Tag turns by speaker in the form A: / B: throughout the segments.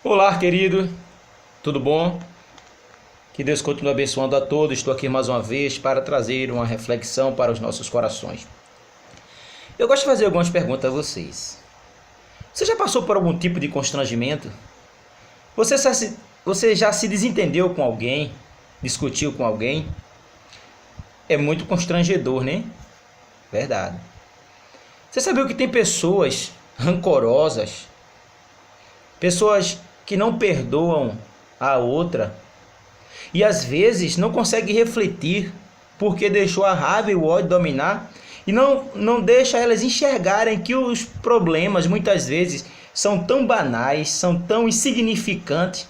A: Olá, querido, tudo bom? Que Deus continue abençoando a todos. Estou aqui mais uma vez para trazer uma reflexão para os nossos corações. Eu gosto de fazer algumas perguntas a vocês. Você já passou por algum tipo de constrangimento? Você já se desentendeu com alguém? Discutiu com alguém? É muito constrangedor, né? Verdade. Você sabia que tem pessoas rancorosas, pessoas que não perdoam a outra e às vezes não consegue refletir porque deixou a raiva e o ódio dominar e não deixa elas enxergarem que os problemas muitas vezes são tão banais, são tão insignificantes,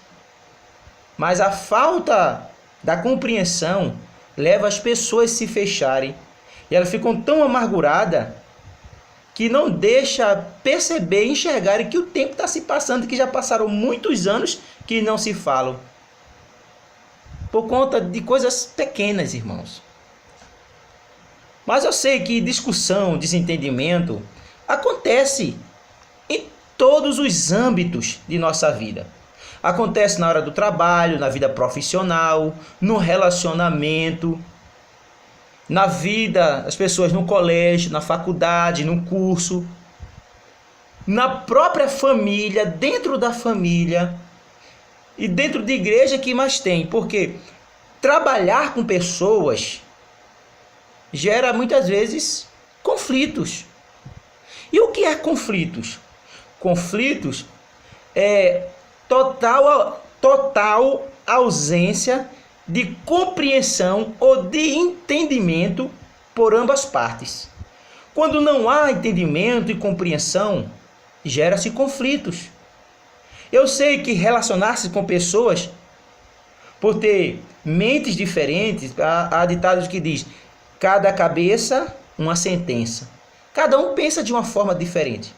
A: mas a falta da compreensão leva as pessoas a se fecharem e elas ficam tão amarguradas que não deixa perceber e enxergarem que o tempo está se passando, que já passaram muitos anos que não se falam. Por conta de coisas pequenas, irmãos. Mas eu sei que discussão, desentendimento acontece em todos os âmbitos de nossa vida. Acontece na hora do trabalho, na vida profissional, no relacionamento, na vida das pessoas no colégio, na faculdade, no curso, na própria família, dentro da família. E dentro de igreja que mais tem, porque trabalhar com pessoas gera muitas vezes conflitos. E o que é conflitos? Conflitos é total ausência de compreensão ou de entendimento por ambas partes. Quando não há entendimento e compreensão, gera-se conflitos. Eu sei que relacionar-se com pessoas, por ter mentes diferentes, há ditados que diz, cada cabeça uma sentença. Cada um pensa de uma forma diferente.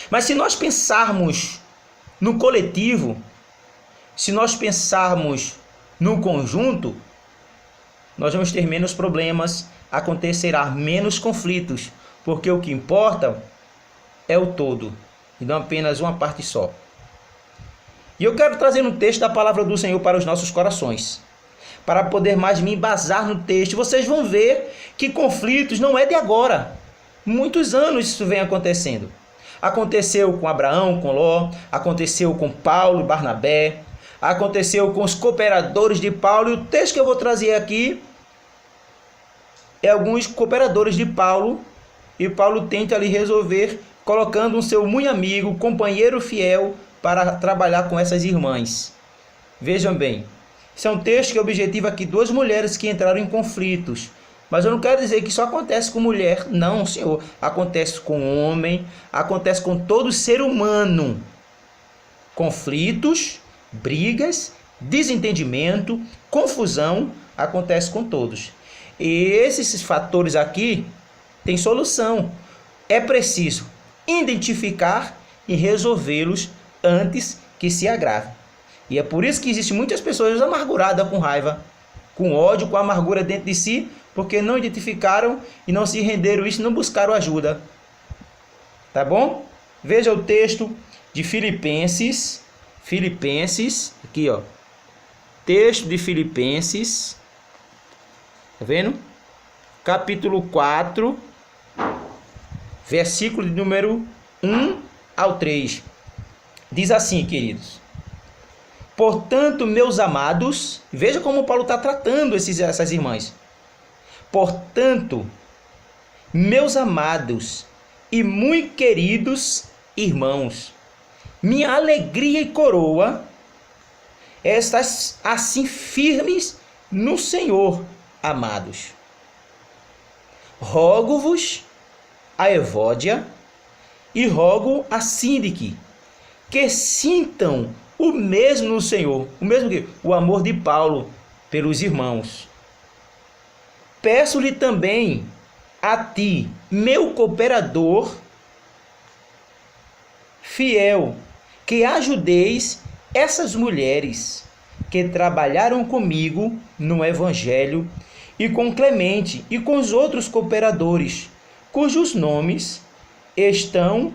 A: Mas se nós pensarmos no coletivo, se nós pensarmos no conjunto, nós vamos ter menos problemas, acontecerá menos conflitos, porque o que importa é o todo, e não apenas uma parte só. E eu quero trazer um texto da palavra do Senhor para os nossos corações, para poder mais me embasar no texto. Vocês vão ver que conflitos não é de agora. Muitos anos isso vem acontecendo. Aconteceu com Abraão, com Ló, aconteceu com Paulo e Barnabé, aconteceu com os cooperadores de Paulo. E o texto que eu vou trazer aqui é alguns cooperadores de Paulo, e Paulo tenta ali resolver, colocando um seu muito amigo, companheiro fiel, para trabalhar com essas irmãs. Vejam bem, esse é um texto que objetiva aqui duas mulheres que entraram em conflitos. Mas eu não quero dizer que isso acontece com mulher, não, senhor. Acontece com homem, acontece com todo ser humano. Conflitos, brigas, desentendimento, confusão, acontece com todos. E esses fatores aqui têm solução. É preciso identificar e resolvê-los antes que se agrave. E é por isso que existem muitas pessoas amarguradas, com raiva, com ódio, com amargura dentro de si, porque não identificaram e não se renderam isso, não buscaram ajuda. Tá bom? Veja o texto de Filipenses, aqui ó, texto de Filipenses, tá vendo? Capítulo 4, versículo de número 1 ao 3. Diz assim, queridos: portanto, meus amados, veja como Paulo está tratando essas irmãs. Portanto, meus amados e muito queridos irmãos, minha alegria e coroa, estas assim firmes no Senhor, amados. Rogo-vos a Evódia e rogo a Síndique, que sintam o mesmo no Senhor, o mesmo que o amor de Paulo pelos irmãos. Peço-lhe também a ti, meu cooperador fiel, que ajudeis essas mulheres que trabalharam comigo no Evangelho, e com Clemente e com os outros cooperadores, cujos nomes estão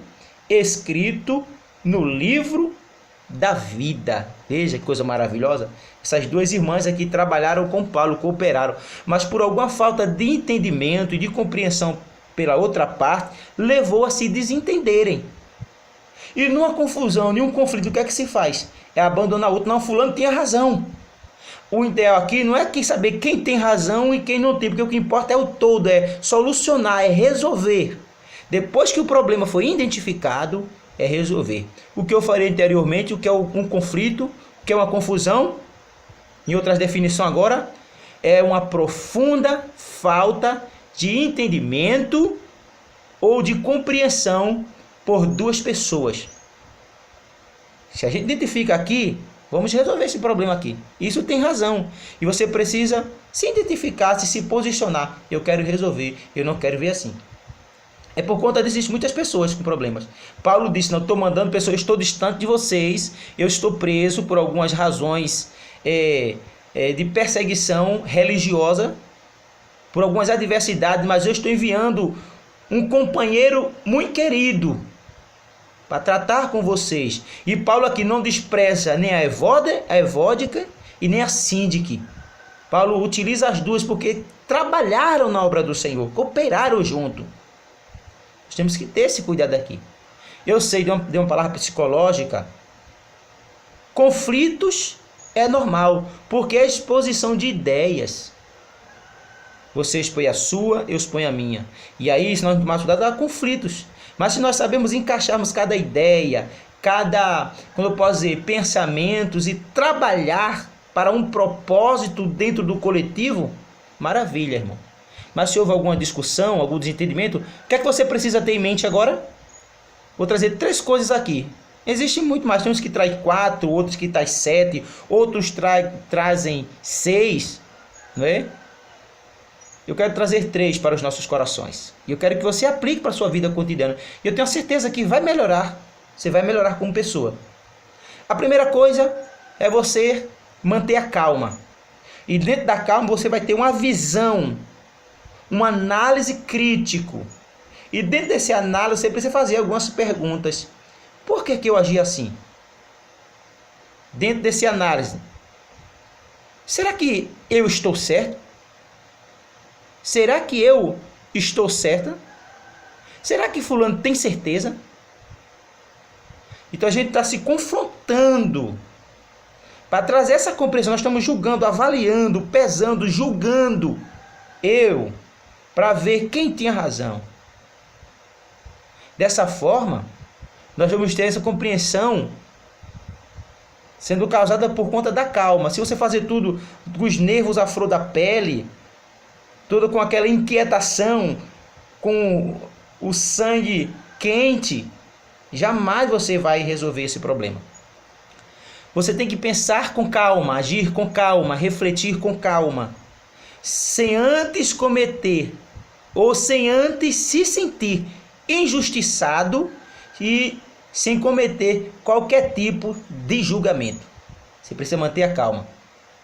A: escritos no livro da vida. Veja que coisa maravilhosa. Essas duas irmãs aqui trabalharam com Paulo, cooperaram, mas por alguma falta de entendimento e de compreensão pela outra parte, levou a se desentenderem. E numa confusão, nenhum conflito, o que é que se faz? É abandonar o outro. Não, fulano tinha razão. O ideal aqui não é saber quem tem razão e quem não tem, porque o que importa é o todo, é solucionar, é resolver. Depois que o problema foi identificado, é resolver. O que eu falei anteriormente, o que é um conflito, o que é uma confusão, em outras definições agora, é uma profunda falta de entendimento ou de compreensão por duas pessoas. Se a gente identifica aqui, vamos resolver esse problema aqui. Isso tem razão. E você precisa se identificar, se posicionar. Eu quero resolver, eu não quero ver assim. É por conta disso existem muitas pessoas com problemas. Paulo disse, não estou mandando pessoas, estou distante de vocês, eu estou preso por algumas razões de perseguição religiosa, por algumas adversidades, mas eu estou enviando um companheiro muito querido para tratar com vocês. E Paulo aqui não despreza nem a Evódica e nem a Síndique. Paulo utiliza as duas porque trabalharam na obra do Senhor, cooperaram junto. Nós temos que ter esse cuidado aqui. Eu sei de uma palavra psicológica, conflitos é normal, porque é exposição de ideias. Você expõe a sua, eu exponho a minha. E aí, se nós tomarmos cuidado, há conflitos. Mas se nós sabemos encaixarmos cada ideia, como eu posso dizer, pensamentos e trabalhar para um propósito dentro do coletivo, maravilha, irmão. Mas se houve alguma discussão, algum desentendimento, o que é que você precisa ter em mente agora? Vou trazer 3 coisas aqui. Existe muito mais. Tem uns que trazem 4, outros que trazem 7, outros trazem 6, não é? Eu quero trazer 3 para os nossos corações. E eu quero que você aplique para a sua vida cotidiana. E eu tenho certeza que vai melhorar. Você vai melhorar como pessoa. A primeira coisa é você manter a calma. E dentro da calma você vai ter uma visão, uma análise crítico. E dentro desse análise você precisa fazer algumas perguntas. Por que eu agi assim? Dentro desse análise, será que eu estou certo? Será que eu estou certa? Será que fulano tem certeza? Então a gente está se confrontando para trazer essa compreensão. Nós estamos julgando, avaliando, pesando, julgando para ver quem tinha razão. Dessa forma, nós vamos ter essa compreensão sendo causada por conta da calma. Se você fazer tudo com os nervos à flor da pele, tudo com aquela inquietação, com o sangue quente, jamais você vai resolver esse problema. Você tem que pensar com calma, agir com calma, refletir com calma, sem antes cometer ou sem antes se sentir injustiçado e sem cometer qualquer tipo de julgamento. Você precisa manter a calma.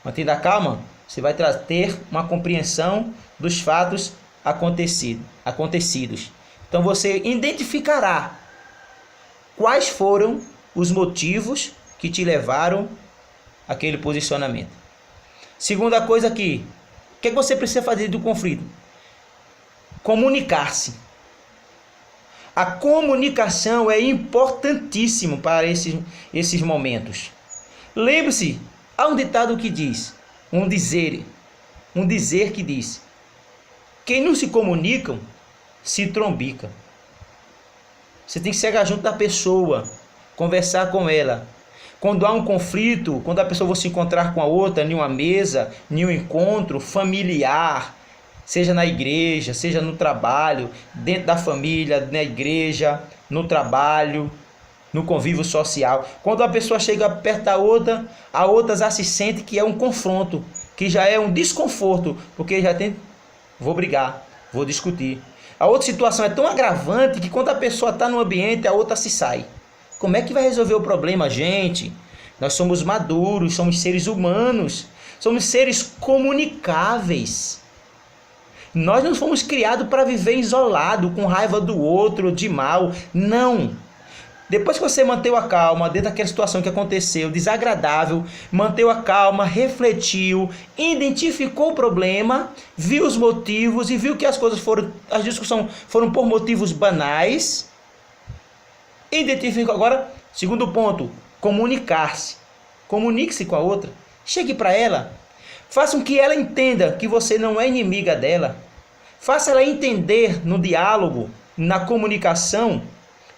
A: Mantendo a calma, você vai ter uma compreensão dos fatos acontecidos. Então você identificará quais foram os motivos que te levaram àquele posicionamento. Segunda coisa aqui, o que você precisa fazer do conflito? Comunicar-se. A comunicação é importantíssimo para esses momentos. Lembre-se, há um ditado que diz, um dizer que diz: quem não se comunicam, se trombica. Você tem que chegar junto da pessoa, conversar com ela. Quando há um conflito, quando a pessoa vai se encontrar com a outra em uma mesa, em um encontro familiar, seja na igreja, seja no trabalho, dentro da família, na igreja, no trabalho, no convívio social. Quando a pessoa chega perto da outra, a outra já se sente que é um confronto, que já é um desconforto, porque já tem, vou brigar, vou discutir. A outra situação é tão agravante que quando a pessoa está no ambiente, a outra se sai. Como é que vai resolver o problema, gente? Nós somos maduros, somos seres humanos, somos seres comunicáveis. Nós não fomos criados para viver isolado, com raiva do outro, de mal. Não. Depois que você manteve a calma dentro daquela situação que aconteceu, desagradável, manteve a calma, refletiu, identificou o problema, viu os motivos e viu que as discussões foram por motivos banais. Identificou agora, segundo ponto, comunicar-se. Comunique-se com a outra. Chegue para ela. Faça com que ela entenda que você não é inimiga dela. Faça ela entender no diálogo, na comunicação,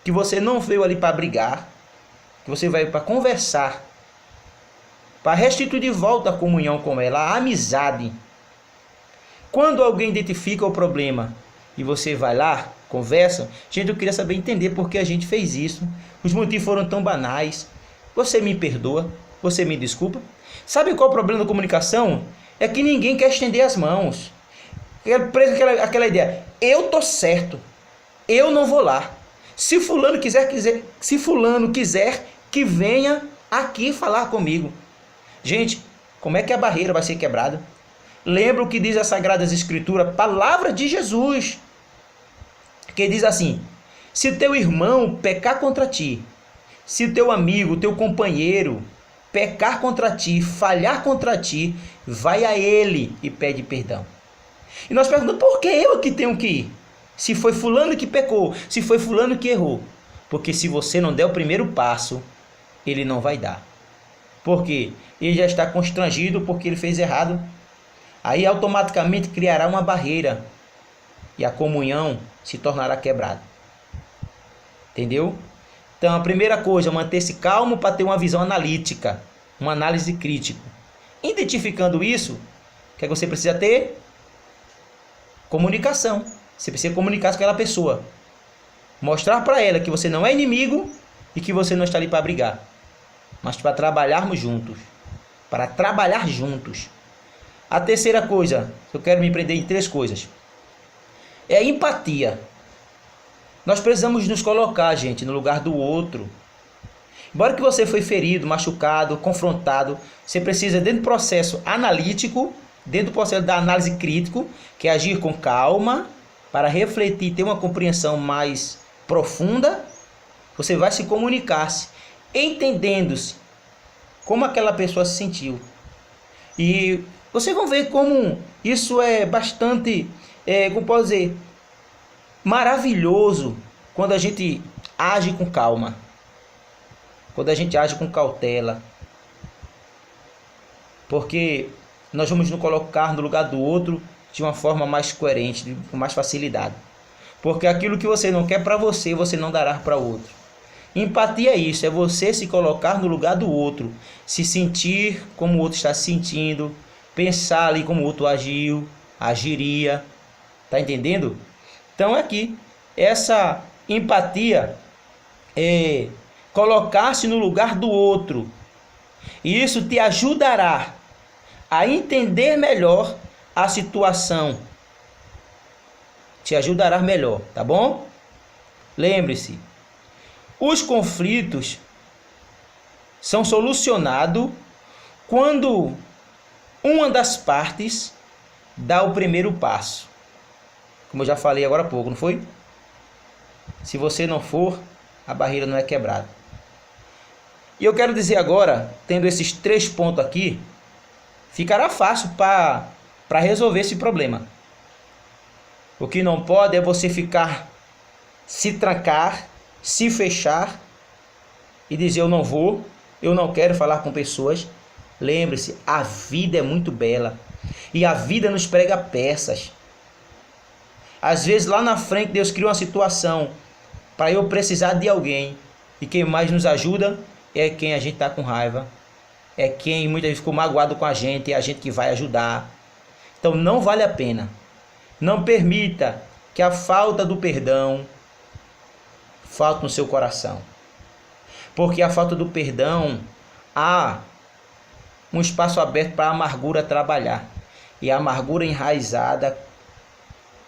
A: que você não veio ali para brigar, que você veio para conversar, para restituir de volta a comunhão com ela, a amizade. Quando alguém identifica o problema e você vai lá, conversa, gente, eu queria saber entender por que a gente fez isso. Os motivos foram tão banais. Você me perdoa? Você me desculpa? Sabe qual é o problema da comunicação? É que ninguém quer estender as mãos. É preso aquela ideia, eu tô certo, eu não vou lá. Se fulano quiser que venha aqui falar comigo. Gente, como é que a barreira vai ser quebrada? Lembra o que diz as Sagradas Escrituras, palavra de Jesus, que diz assim: se teu irmão pecar contra ti, se teu amigo, teu companheiro pecar contra ti, falhar contra ti, vai a ele e pede perdão. E nós perguntamos, por que eu que tenho que ir? Se foi fulano que pecou, se foi fulano que errou. Porque se você não der o primeiro passo, ele não vai dar. Por quê? Ele já está constrangido porque ele fez errado. Aí automaticamente criará uma barreira e a comunhão se tornará quebrada. Entendeu? Então a primeira coisa é manter-se calmo para ter uma visão analítica, uma análise crítica. Identificando isso, o que você precisa ter? Comunicação. Você precisa comunicar com aquela pessoa. Mostrar para ela que você não é inimigo e que você não está ali para brigar, mas para trabalharmos juntos. Para trabalhar juntos. A terceira coisa, eu quero me prender em 3 coisas. É a empatia. Nós precisamos nos colocar, gente, no lugar do outro. Embora que você foi ferido, machucado, confrontado, você precisa, dentro do processo analítico, dentro do processo da análise crítico, que é agir com calma, para refletir, ter uma compreensão mais profunda, você vai se comunicar-se, entendendo-se como aquela pessoa se sentiu. E vocês vão ver como isso é bastante, como posso dizer, maravilhoso quando a gente age com calma, quando a gente age com cautela, porque nós vamos nos colocar no lugar do outro de uma forma mais coerente, com mais facilidade. Porque aquilo que você não quer para você, você não dará para o outro. Empatia é isso, é você se colocar no lugar do outro, se sentir como o outro está se sentindo, pensar ali como o outro agiria. Tá entendendo? Então aqui, essa empatia é colocar-se no lugar do outro. E isso te ajudará a entender melhor a situação. Te ajudará melhor, tá bom? Lembre-se, os conflitos são solucionados quando uma das partes dá o primeiro passo. Como eu já falei agora há pouco, não foi? Se você não for, a barreira não é quebrada. E eu quero dizer agora, tendo esses 3 pontos aqui, ficará fácil para resolver esse problema. O que não pode é você se trancar, se fechar e dizer eu não vou, eu não quero falar com pessoas. Lembre-se, a vida é muito bela e a vida nos prega peças. Às vezes lá na frente Deus cria uma situação para eu precisar de alguém e quem mais nos ajuda é quem a gente está com raiva, é quem muitas vezes ficou magoado com a gente, é a gente que vai ajudar. Então não vale a pena. Não permita que a falta do perdão falte no seu coração. Porque a falta do perdão há um espaço aberto para a amargura trabalhar. E a amargura enraizada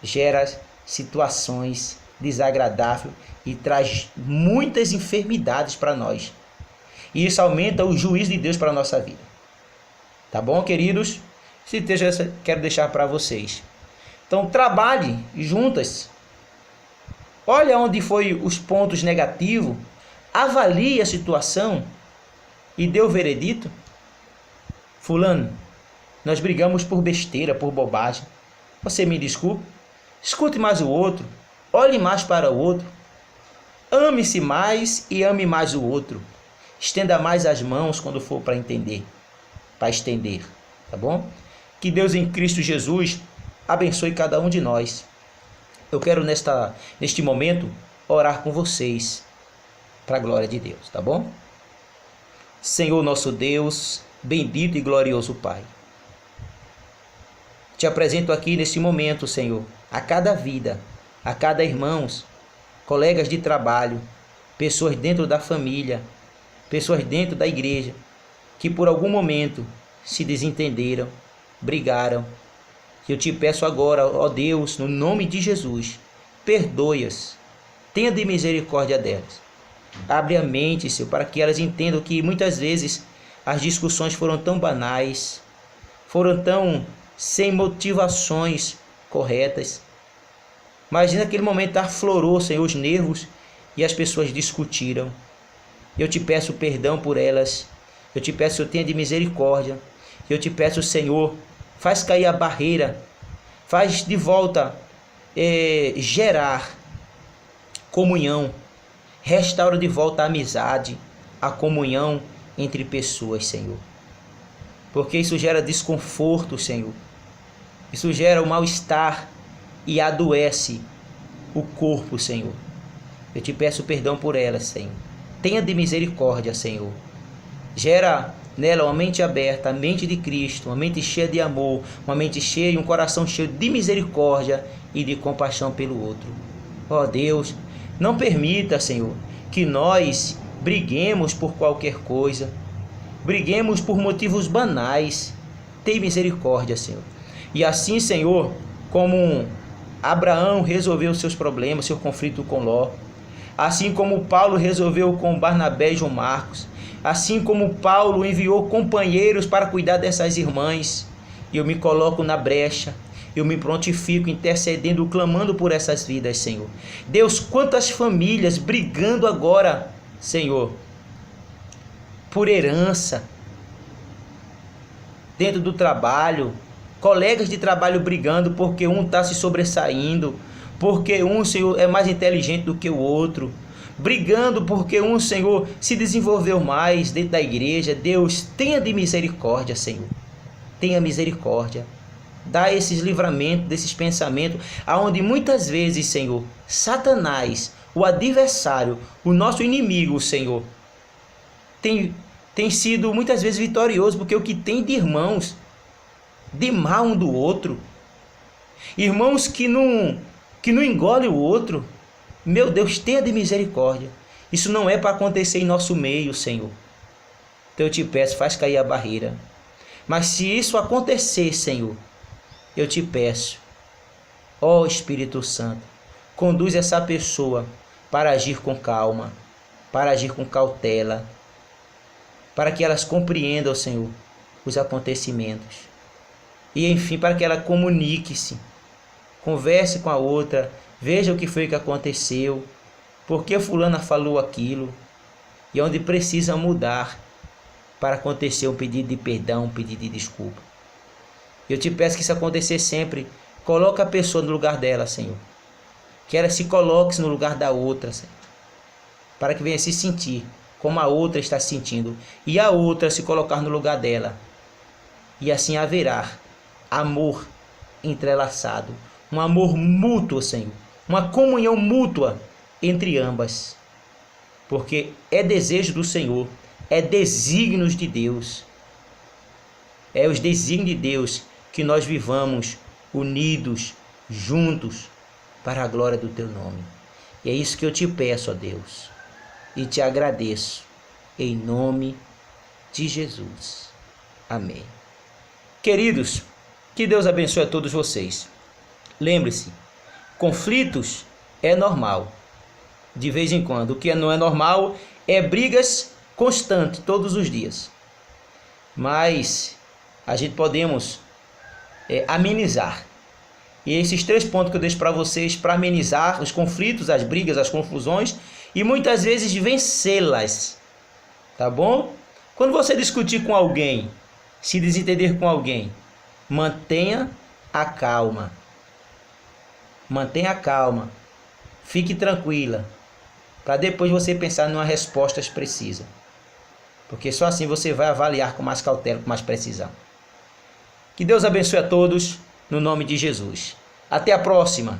A: gera situações desagradáveis e traz muitas enfermidades para nós. E isso aumenta o juízo de Deus para a nossa vida. Tá bom, queridos? Esse texto eu quero deixar para vocês. Então, trabalhe juntas. Olha onde foi os pontos negativos. avalie a situação e dê o veredito. Fulano, nós brigamos por besteira, por bobagem. Você me desculpe. Escute mais o outro. Olhe mais para o outro. Ame-se mais e ame mais o outro. Estenda mais as mãos quando for para entender, para estender, tá bom? Que Deus em Cristo Jesus abençoe cada um de nós. Eu quero neste momento orar com vocês para a glória de Deus, tá bom? Senhor nosso Deus, bendito e glorioso Pai. Te apresento aqui neste momento, Senhor, a cada vida, a cada irmãos, colegas de trabalho, pessoas dentro da família, pessoas dentro da igreja, que por algum momento se desentenderam, brigaram. Eu te peço agora, ó Deus, no nome de Jesus, perdoe-as, tenha de misericórdia delas. Abre a mente, Senhor, para que elas entendam que muitas vezes as discussões foram tão banais, foram tão sem motivações corretas. Mas naquele momento aflorou, Senhor, os nervos e as pessoas discutiram. Eu te peço perdão por elas. Eu te peço, Senhor, tenha de misericórdia. Eu te peço, Senhor, faz cair a barreira. Faz de volta gerar comunhão. Restaura de volta a amizade, a comunhão entre pessoas, Senhor. Porque isso gera desconforto, Senhor. Isso gera o mal-estar e adoece o corpo, Senhor. Eu te peço perdão por elas, Senhor. Tenha de misericórdia, Senhor. Gera nela uma mente aberta, a mente de Cristo, uma mente cheia de amor, uma mente cheia e um coração cheio de misericórdia e de compaixão pelo outro. Ó Deus, não permita, Senhor, que nós briguemos por qualquer coisa, briguemos por motivos banais. Tem misericórdia, Senhor. E assim, Senhor, como Abraão resolveu seus problemas, seu conflito com Ló, assim como Paulo resolveu com Barnabé e João Marcos, assim como Paulo enviou companheiros para cuidar dessas irmãs, eu me coloco na brecha, eu me prontifico, intercedendo, clamando por essas vidas, Senhor. Deus, quantas famílias brigando agora, Senhor, por herança, dentro do trabalho, colegas de trabalho brigando porque um está se sobressaindo, porque um, Senhor, é mais inteligente do que o outro, brigando porque um, Senhor, se desenvolveu mais dentro da igreja. Deus, tenha de misericórdia, Senhor, tenha misericórdia. Dá esses livramentos, desses pensamentos, aonde muitas vezes, Senhor, Satanás, o adversário, o nosso inimigo, Senhor, tem sido muitas vezes vitorioso, porque o que tem de irmãos, de mal um do outro, irmãos que não engole o outro, meu Deus, tenha de misericórdia. Isso não é para acontecer em nosso meio, Senhor. Então eu te peço, faz cair a barreira. Mas se isso acontecer, Senhor, eu te peço, ó Espírito Santo, conduz essa pessoa para agir com calma, para agir com cautela, para que elas compreendam, Senhor, os acontecimentos. E enfim, para que ela comunique-se, converse com a outra, veja o que foi que aconteceu, por que fulana falou aquilo, e onde precisa mudar para acontecer um pedido de perdão, um pedido de desculpa. Eu te peço que isso acontecer sempre. Coloca a pessoa no lugar dela, Senhor. Que ela se coloque no lugar da outra, Senhor, para que venha se sentir como a outra está se sentindo, e a outra se colocar no lugar dela. E assim haverá amor entrelaçado, um amor mútuo, Senhor, uma comunhão mútua entre ambas. Porque é desejo do Senhor, é desígnios de Deus, é os desígnios de Deus que nós vivamos unidos, juntos, para a glória do Teu nome. E é isso que eu te peço, ó Deus, e te agradeço, em nome de Jesus. Amém. Queridos, que Deus abençoe a todos vocês. Lembre-se, conflitos é normal, de vez em quando. O que não é normal é brigas constantes, todos os dias. Mas a gente podemos amenizar. E esses 3 pontos que eu deixo para vocês, para amenizar os conflitos, as brigas, as confusões e muitas vezes vencê-las. Tá bom? Quando você discutir com alguém, se desentender com alguém, mantenha a calma. Mantenha a calma. Fique tranquila, para depois você pensar numa resposta precisa. Porque só assim você vai avaliar com mais cautela, com mais precisão. Que Deus abençoe a todos, no nome de Jesus. Até a próxima!